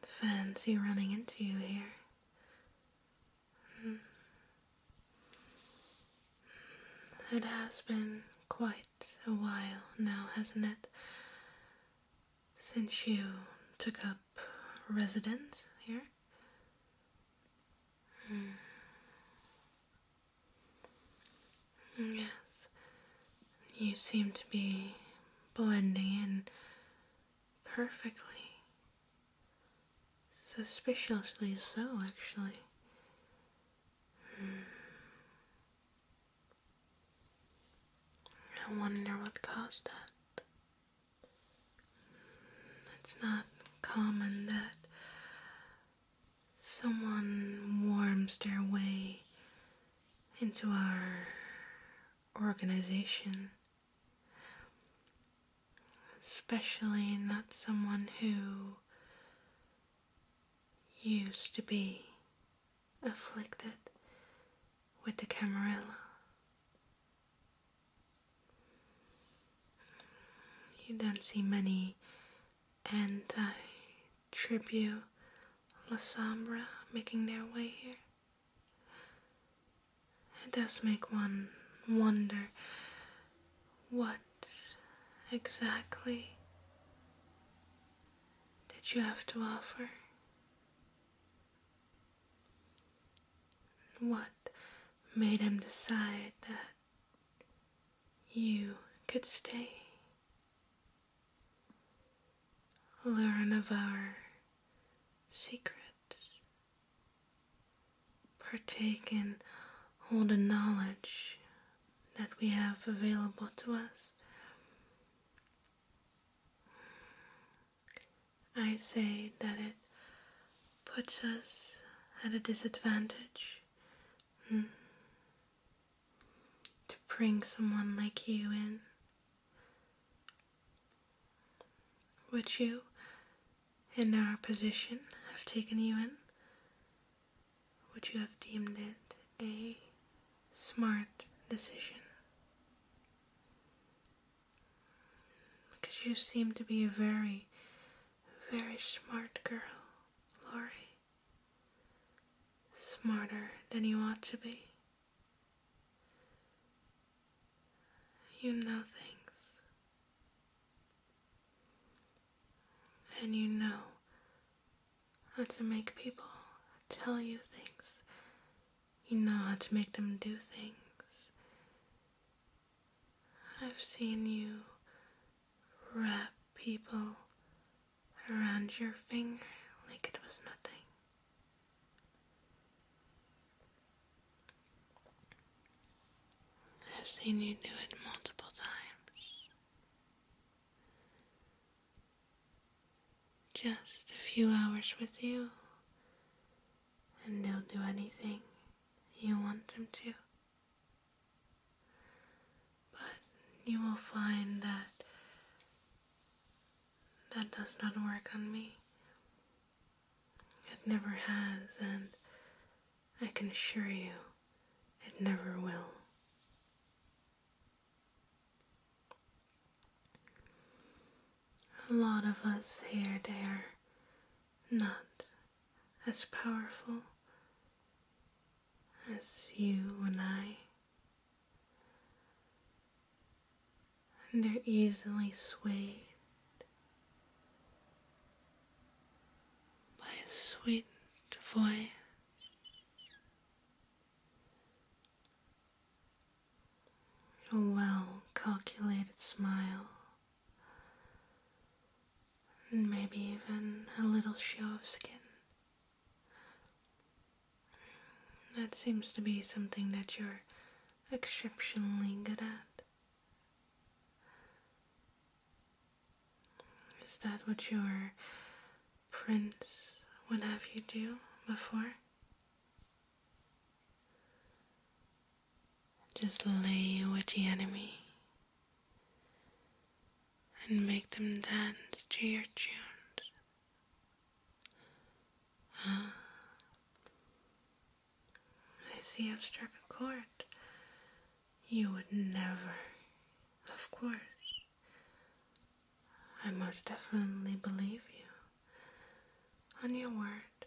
fancy running into you here. It has been quite a while now, hasn't it, since you took up residence here? Yes, you seem to be blending in perfectly. Suspiciously so, actually. I wonder what caused that. It's not common that someone worms their way into our organization. Especially not someone who used to be afflicted with the Camarilla. You don't see many anti-tribu La Sombra making their way here. It does make one wonder what exactly did you have to offer? What made him decide that you could stay? Learn of our secrets. Partake in all the knowledge that we have available to us. I say that it puts us at a disadvantage to bring someone like you in. Would you, in our position, have taken you in? Would you have deemed it a smart decision? Because you seem to be a very, very smart girl, Lorey. Smarter than you ought to be. You know things. And you know how to make people tell you things. You know how to make them do things. I've seen you wrap people around your finger like it was nothing. I've seen you do it multiple times. Just a few hours with you, and they'll do anything you want them to. But you will find that that does not work on me. It never has, and I can assure you, it never will. A lot of us here, they are not as powerful as you and I. And they're easily swayed by a sweet voice, a well-calculated smile, and maybe even a little show of skin. That seems to be something that you're exceptionally good at. Is that what your prince would have you do before? Just lay you with the enemy and make them dance to your tunes. I see I've struck a chord. You would never, of course. I most definitely believe you. on your word.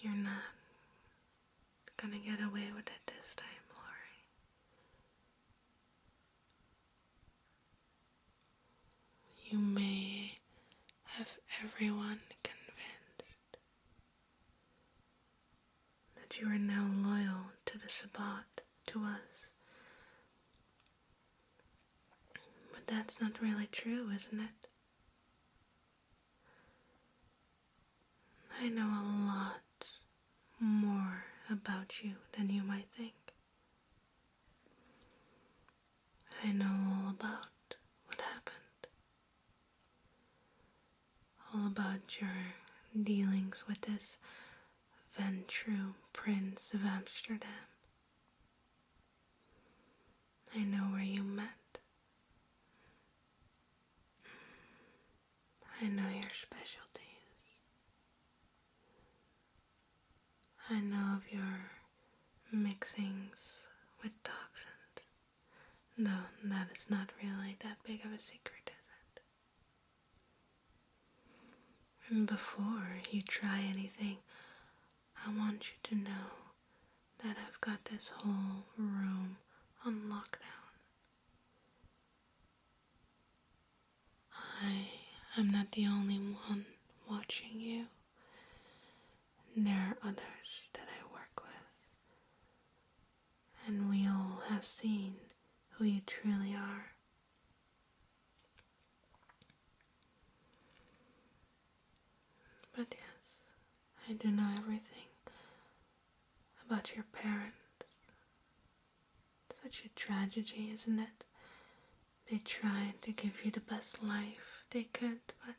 You're not gonna get away with it this time, Lorey. You may have everyone convinced that you are now loyal to the Sabbat, to us. But that's not really true, isn't it? I know a lot more about you than you might think. I know all about what happened. All about your dealings with this Ventru Prince of Amsterdam. I know where you met. I know your specialties. I know of your mixings with toxins, though that is not really that big of a secret, is it? And before you try anything, I want you to know that I've got this whole room on lockdown. I am not the only one watching you. There are others that I work with, and we all have seen who you truly are. But yes, I do know everything about your parents. Such a tragedy, isn't it? They tried to give you the best life they could, but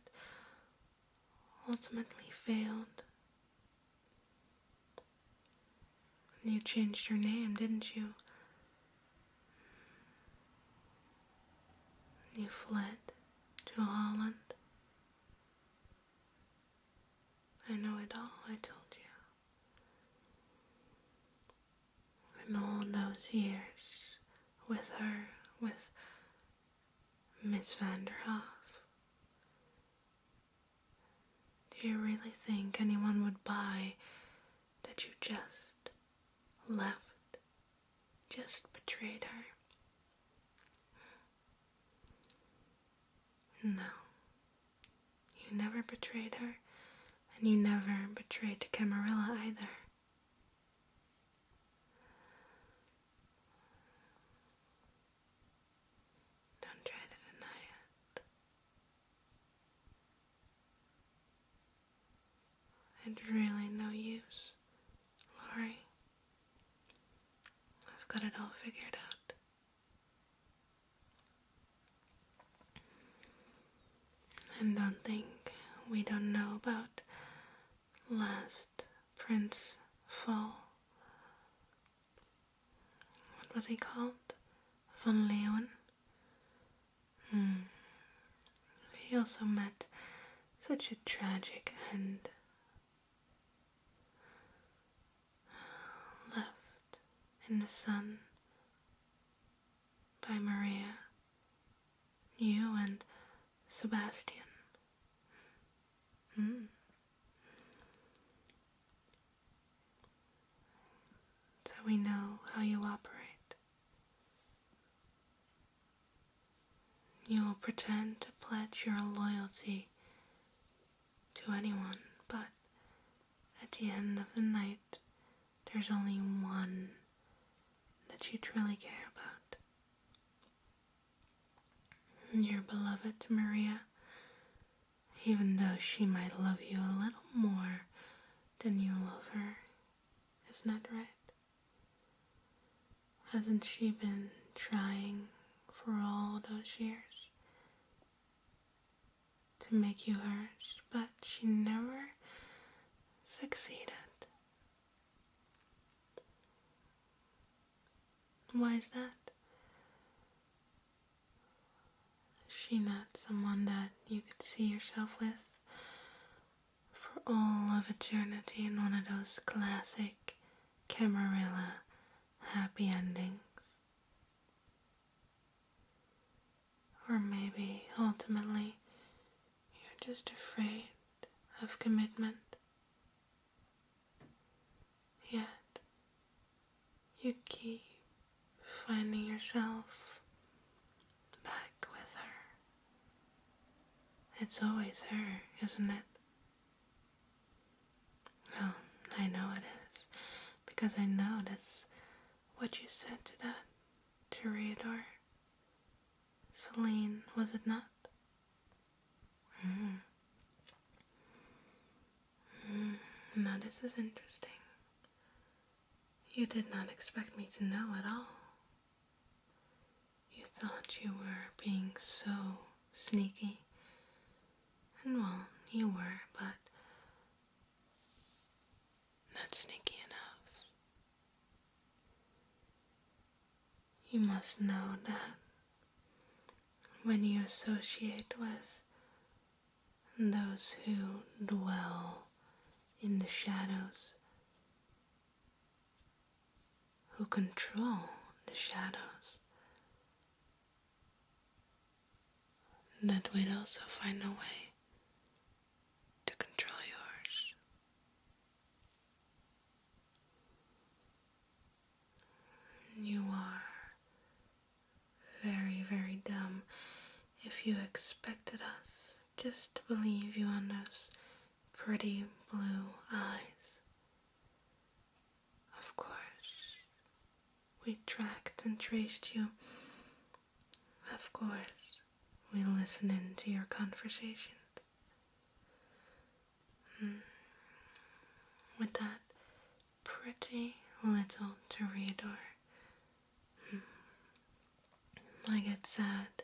ultimately failed. You changed your name, didn't you? You fled to Holland. I know it all, I told you. And all those years with her, with Miss Vanderhoff. Do you really think anyone would buy that you just left, just betrayed her? No. You never betrayed her, and you never betrayed Camarilla either. Don't try to deny it. It's really no use, Lorey. I've got it all figured out. And don't think we don't know about last Prince Fall. What was he called? Von Leeuwen? He also met such a tragic end. Left in the sun by Maria, you and Sebastian. So we know how you operate. You will pretend to pledge your loyalty to anyone, but at the end of the night, there's only one that you truly care about. Your beloved Maria, even though she might love you a little more than you love her. Isn't that right? Hasn't she been trying for all those years to make you hers, but she never succeeded? Why is that? Is she not someone that you could see yourself with for all of eternity in one of those classic Camarilla happy endings? Or maybe ultimately you're just afraid of commitment. Yet you keep finding yourself back with her. It's always her, isn't it? Oh, I know it is, because I know that's what you said to that Toreador. Celine, was it not? Now this is interesting. You did not expect me to know at all. You thought you were being so sneaky. And well, you were, but not sneaky enough. You must know that when you associate with those who dwell in the shadows, who control the shadows, that we'd also find a way to control yours. You are very, very dumb if you expected us just to believe you on those pretty blue eyes. Of course, we tracked and traced you. Of course, we listened in to your conversations. With that pretty little Toreador. I get sad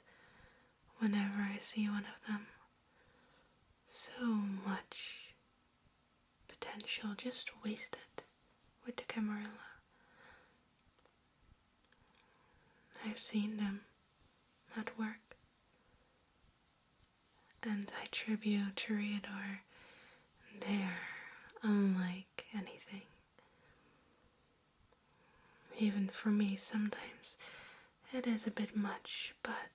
whenever I see one of them. So much potential just wasted with the Camarilla. I've seen them at work, and I tribute Toreador. They're unlike anything. Even for me, sometimes it is a bit much, but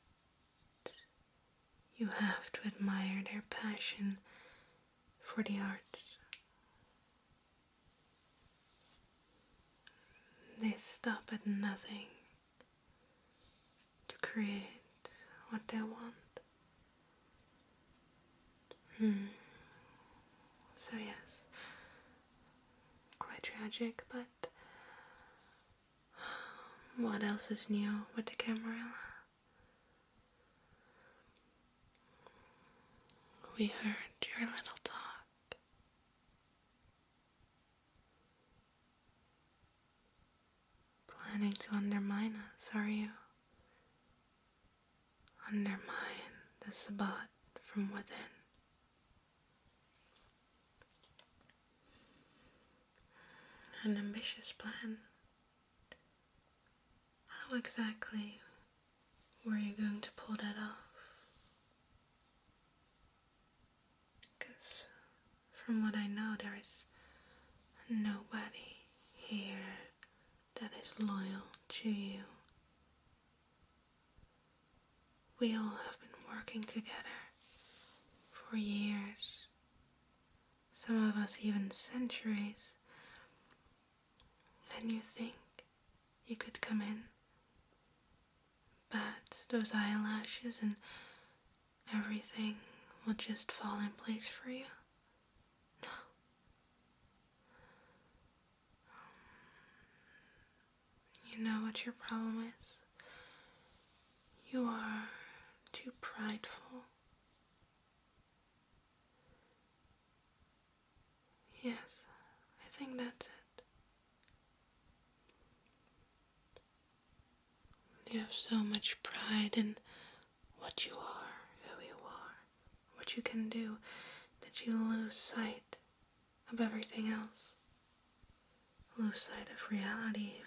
you have to admire their passion for the arts. They stop at nothing to create what they want. So yes, quite tragic, but what else is new with the Camarilla? We heard your little talk. Planning to undermine us, are you? Undermine the Sabbat from within. An ambitious plan. How exactly were you going to pull that off? Because from what I know, there is nobody here that is loyal to you. We all have been working together for years, some of us even centuries, and you think you could come in, bat those eyelashes, and everything will just fall in place for you? No. You know what your problem is? You are too prideful. Yes, I think that's it. You have so much pride in what you are, who you are, what you can do, that you lose sight of everything else. Lose sight of reality even.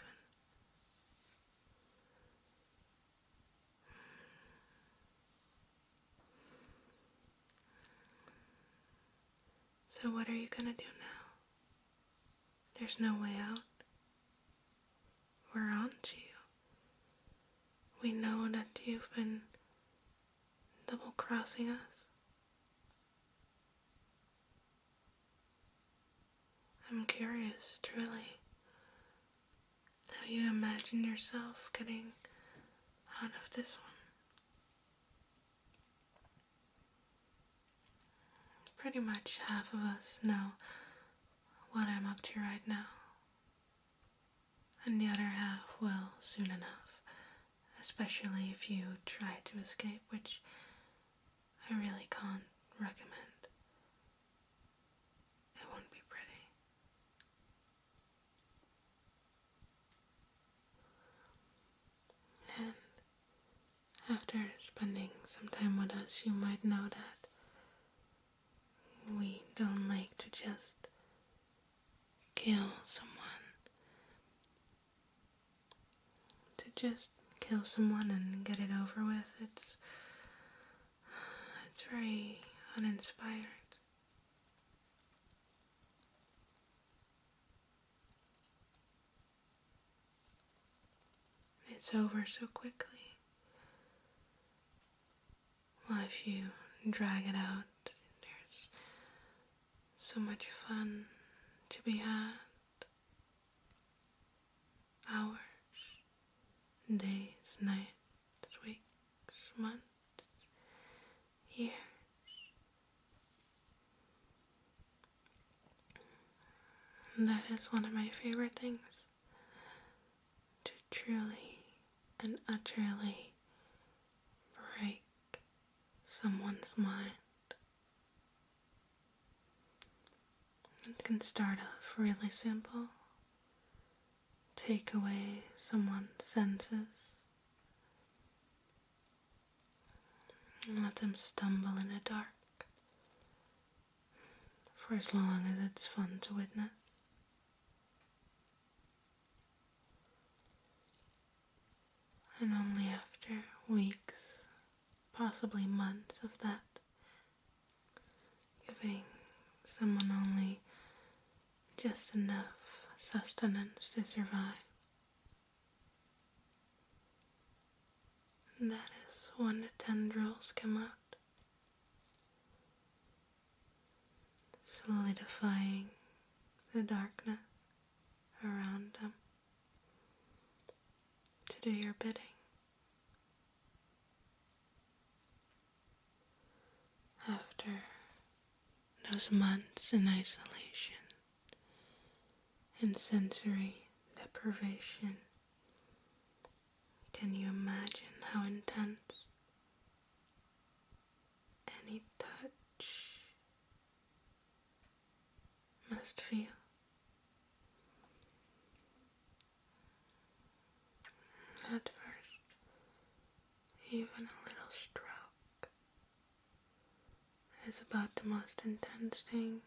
So what are you gonna do now? There's no way out. We're on to you. We know that you've been double-crossing us. I'm curious, truly, how you imagine yourself getting out of this one. Pretty much half of us know what I'm up to right now, and the other half will soon enough, especially if you try to escape, which I really can't recommend. It won't be pretty. And after spending some time with us, you might know that we don't like to just kill someone. To just kill someone and get it over with, it's very uninspired. It's over so quickly. Well, if you drag it out, there's so much fun to be had. Hours, days, nights, weeks, months, years. And that is one of my favorite things. To truly and utterly break someone's mind. It can start off really simple. Take away someone's senses. And let them stumble in the dark. For as long as it's fun to witness. And only after weeks, possibly months of that, giving someone only just enough sustenance to survive. And that is when the tendrils come out, solidifying the darkness around them to do your bidding. After those months in isolation and sensory deprivation, can you imagine how intense any touch must feel? At first, even a little stroke is about the most intense thing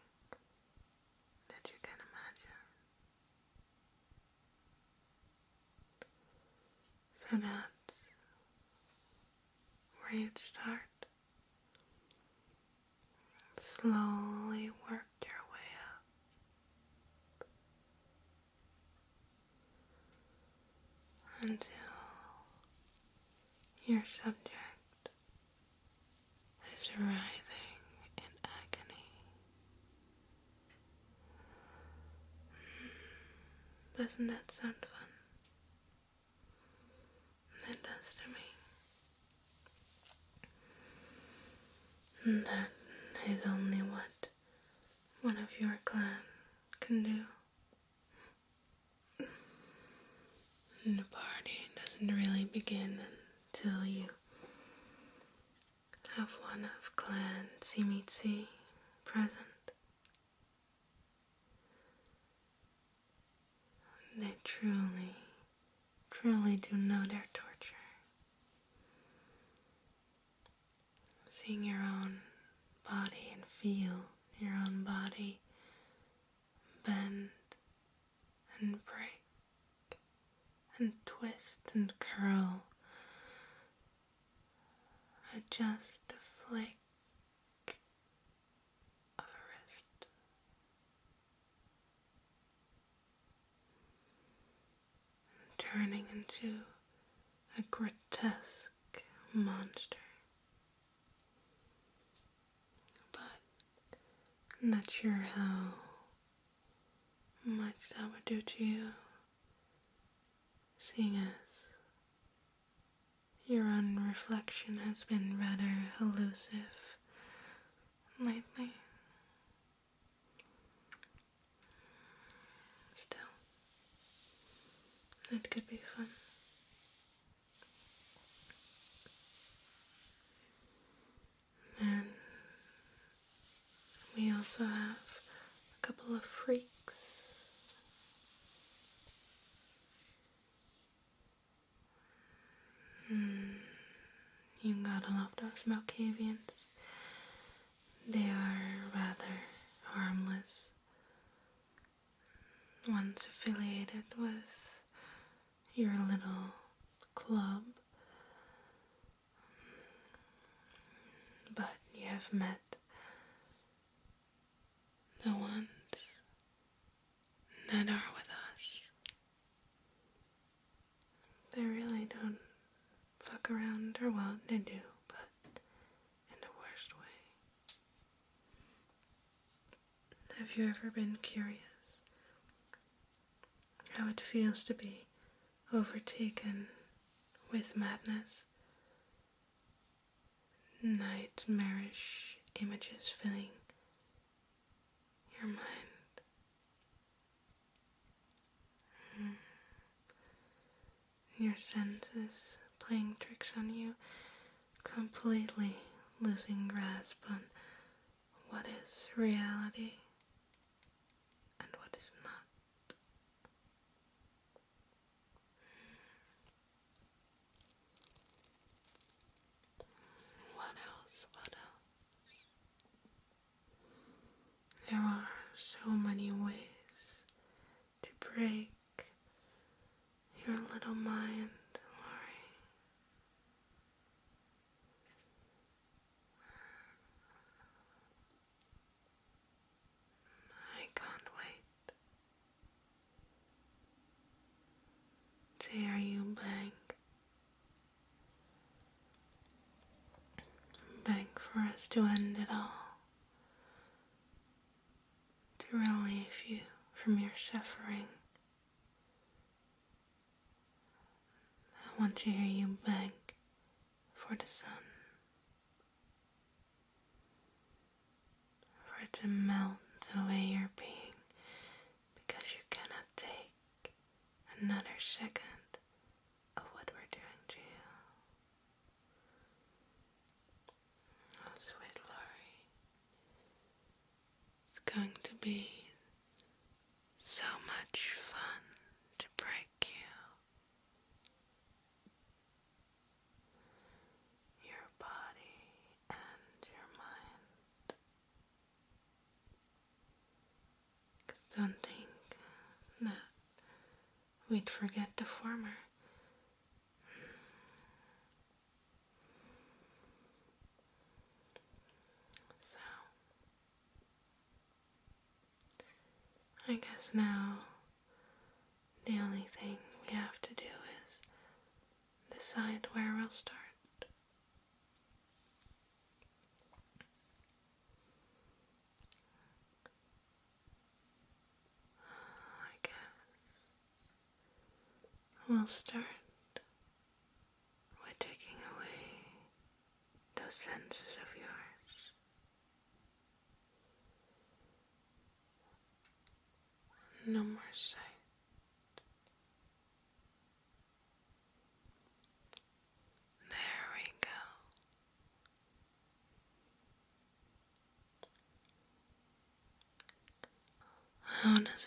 that you can imagine. So that's where you'd start. Slowly work your way up until your subject is writhing in agony. Doesn't that sound fun? It does to me. And that is only what one of your clan can do. And the party doesn't really begin until you have one of clan Simitsi present. They truly do know their torture. Seeing your own body and feel your own body bend and break and twist and curl at just a flick of a wrist. Turning into a grotesque monster. Not sure how much that would do to you, seeing as your own reflection has been rather elusive lately. Still, it could be fun. And we also have a couple of freaks. You gotta love those Malkavians. They are rather harmless. Once affiliated with your little club, but you have met the ones that are with us. They really don't fuck around, or well, they do, but in the worst way. Have you ever been curious how it feels to be overtaken with madness? Nightmarish images filling your mind. Your senses playing tricks on you, completely losing grasp on what is reality and what is not. What else? There are so many ways to break your little mind, Lorey. I can't wait to hear you beg. Beg for us to end it all. To relieve you from your suffering. I want to hear you beg for the sun. For it to melt away your being, because you cannot take another second of what we're doing to you. Oh, sweet Lorey. It's going to be so much fun to break you. Your body and your mind. 'Cause don't think that we'd forget the former. So, I guess now the only thing we have to do is decide where we'll start. I guess we'll start by taking away those senses of yours. No more sight. There we go. How does